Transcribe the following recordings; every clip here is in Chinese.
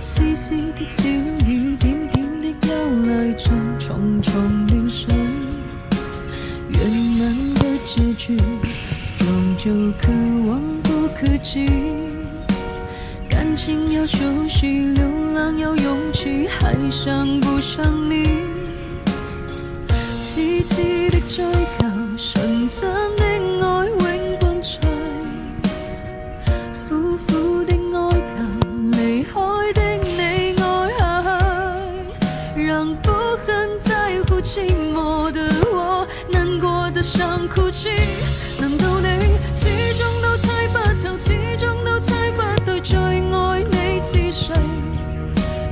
絲絲的小雨，點點的憂慮，像重重亂水。原本的結局，終究可望不可及。感情要休息，流浪要勇氣，還想不想你？痴痴的追求，純真的愛永伴隨。苦苦的哀求，離開的你愛愛，讓不很在乎寂寞的我，難過的想哭泣。難道你始終都猜不透，始終都猜不對，最愛你是誰？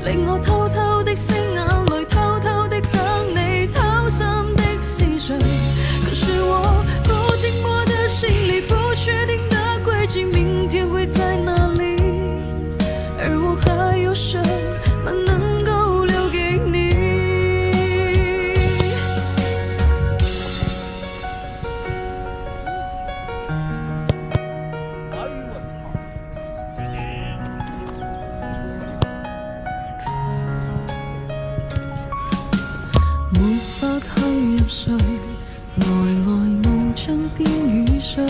令我偷偷的拭眼淚，偷偷的等你，掏心的是誰？可是我不停泊的心裡，不確定的軌跡，明天會在哪裡？而我還有什麼能夠留給你？沒法去入睡，呆呆望窗邊雨水，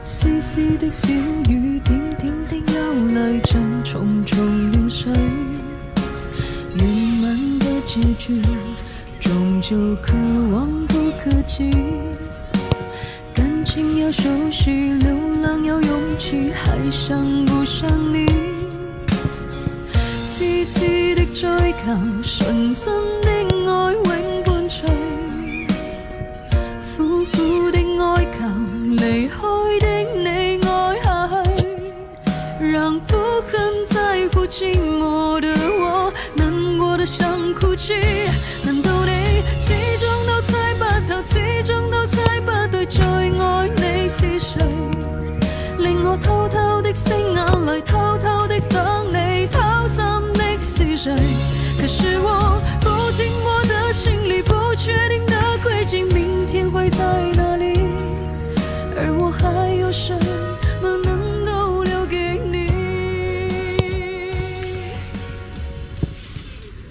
絲絲的小雨，點點的憂慮，像重重亂水。圓滿的結局，終究可望不可及。感情要休息，流浪要勇氣，還想不想你？痴痴的追求，純真的愛永伴隨。苦苦的哀求，離開的你愛愛，讓不很在乎寂寞的我，難過的想哭泣。難道你始終都猜不透，始終都猜不對，最愛你是誰？令我偷偷的拭眼淚，偷偷的等你，掏心的是誰？可是我